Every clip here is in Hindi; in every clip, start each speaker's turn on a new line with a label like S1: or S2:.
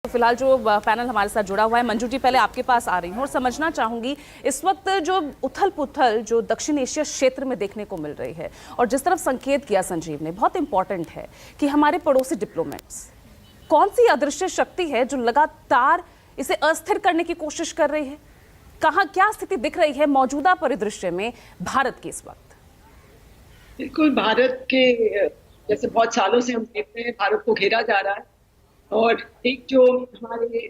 S1: तो फिलहाल जो पैनल हमारे साथ जुड़ा हुआ है, मंजू जी पहले आपके पास आ रही हूँ और समझना चाहूंगी इस वक्त जो उथल पुथल जो दक्षिण एशिया क्षेत्र में देखने को मिल रही है और जिस तरफ संकेत किया संजीव ने, बहुत इंपॉर्टेंट है कि हमारे पड़ोसी डिप्लोमेट्स कौन सी अदृश्य शक्ति है जो लगातार इसे अस्थिर करने की कोशिश कर रही है। कहाँ क्या स्थिति दिख रही है मौजूदा परिदृश्य में भारत की इस वक्त?
S2: बिल्कुल, भारत के जैसे बहुत सालों से हम देखते हैं भारत को घेरा जा रहा है और एक जो हमारे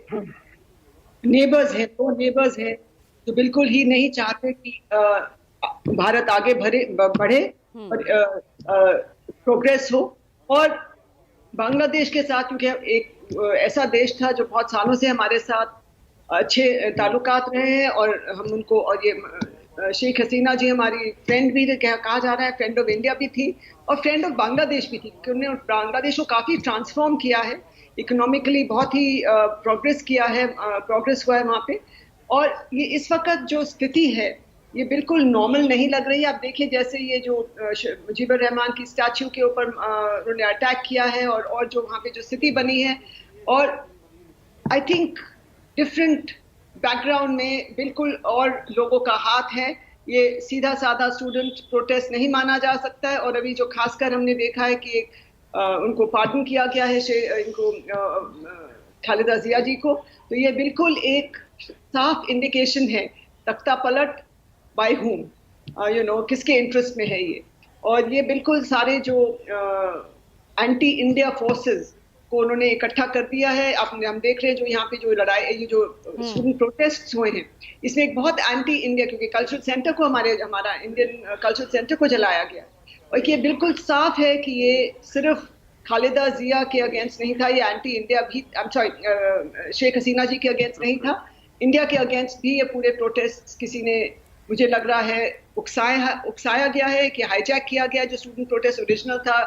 S2: नेबर्स हैं, दो नेबर्स हैं जो बिल्कुल ही नहीं चाहते कि भारत आगे बढ़े और प्रोग्रेस हो। और बांग्लादेश के साथ, क्योंकि एक ऐसा देश था जो बहुत सालों से हमारे साथ अच्छे ताल्लुकात रहे हैं और हम उनको, और ये शेख हसीना जी हमारी फ्रेंड भी कहा जा रहा है, फ्रेंड ऑफ इंडिया भी थी और फ्रेंड ऑफ बांग्लादेश भी थी, क्योंकि उन्होंने बांग्लादेश को काफी ट्रांसफॉर्म किया है, इकोनॉमिकली बहुत ही प्रोग्रेस किया है, प्रोग्रेस हुआ है वहाँ पे। और ये इस वक्त जो स्थिति है ये बिल्कुल नॉर्मल नहीं लग रही है। आप देखिए जैसे ये जो मुजीबुर रहमान की स्टैच्यू के ऊपर उन्होंने अटैक किया है और जो वहाँ पे जो स्थिति बनी है, और आई थिंक डिफरेंट बैकग्राउंड में बिल्कुल और लोगों का हाथ है। ये सीधा साधा स्टूडेंट प्रोटेस्ट नहीं माना जा सकता है। और अभी जो खासकर हमने देखा है कि उनको पार्डन किया गया है, इनको खालिदा जिया जी को, तो ये बिल्कुल एक साफ इंडिकेशन है तख्ता पलट बाय हुम, किसके इंटरेस्ट में है ये। और ये बिल्कुल सारे जो एंटी इंडिया फोर्सेस को उन्होंने इकट्ठा कर दिया है। हम देख रहे हैं जो यहाँ पे जो लड़ाई, ये जो स्टूडेंट प्रोटेस्ट हुए हैं, इसमें एक बहुत एंटी इंडिया, क्योंकि कल्चरल सेंटर को हमारा इंडियन कल्चरल सेंटर को जलाया गया और ये बिल्कुल साफ है कि ये सिर्फ खालिदा जिया के अगेंस्ट नहीं था, ये एंटी इंडिया भी, शेख हसीना जी के अगेंस्ट नहीं था, इंडिया के अगेंस्ट भी ये पूरे प्रोटेस्ट किसी ने, मुझे लग रहा है, उकसाया गया है कि हाईजैक किया गया जो स्टूडेंट प्रोटेस्ट ओरिजिनल था।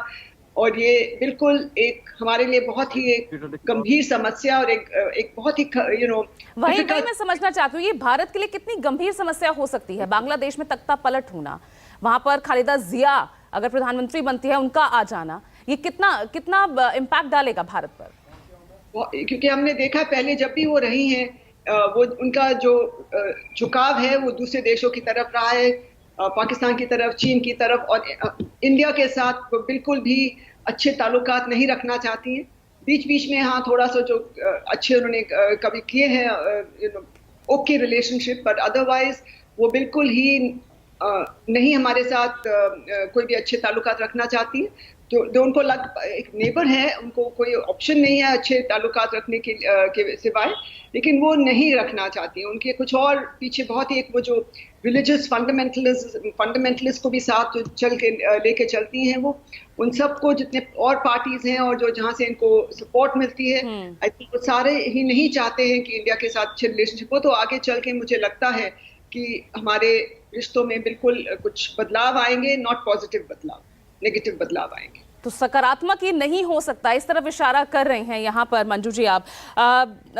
S2: और ये बिल्कुल एक हमारे लिए बहुत ही एक गंभीर समस्या और एक बहुत ही
S1: वही मैं समझना चाहती हूँ, ये भारत के लिए कितनी गंभीर समस्या हो सकती है। बांग्लादेश में तख्ता पलट होना, वहां पर खालिदा जिया अगर प्रधानमंत्री बनती है, उनका आ जाना, ये कितना इम्पैक्ट डालेगा भारत पर?
S2: क्योंकि हमने देखा पहले जब भी वो रही हैं, वो उनका जो झुकाव है वो दूसरे देशों की तरफ रहा है, पाकिस्तान की तरफ, चीन की तरफ, और इंडिया के साथ वो बिल्कुल भी अच्छे ताल्लुकात नहीं रखना चाहती हैं। बीच बीच में हाँ थोड़ा सा जो अच्छे उन्होंने कभी किए हैं ओके रिलेशनशिप, बट अदरवाइज वो बिल्कुल ही नहीं हमारे साथ कोई भी अच्छे ताल्लुकात रखना चाहती है। जो उनको एक नेबर है, उनको कोई ऑप्शन नहीं है अच्छे ताल्लुकात रखने के सिवाय, लेकिन वो नहीं रखना चाहती हैं। उनके कुछ और पीछे बहुत ही एक वो जो रिलीजियस फंडामेंटलिस्ट को भी साथ जो चल के लेके चलती हैं, वो उन सबको जितने और पार्टीज हैं और जो जहाँ से इनको सपोर्ट मिलती है, आई थिंक वो सारे ही नहीं चाहते हैं कि इंडिया के साथ अच्छे रिलेशनशिप हो। तो आगे चल के मुझे लगता है कि हमारे रिश्तों में बिल्कुल कुछ बदलाव आएंगे, नॉट पॉजिटिव बदलाव, नेगेटिव बदलाव आएंगे।
S1: तो सकारात्मक ये नहीं हो सकता, इस तरफ इशारा कर रहे हैं यहाँ पर मंजू जी आप।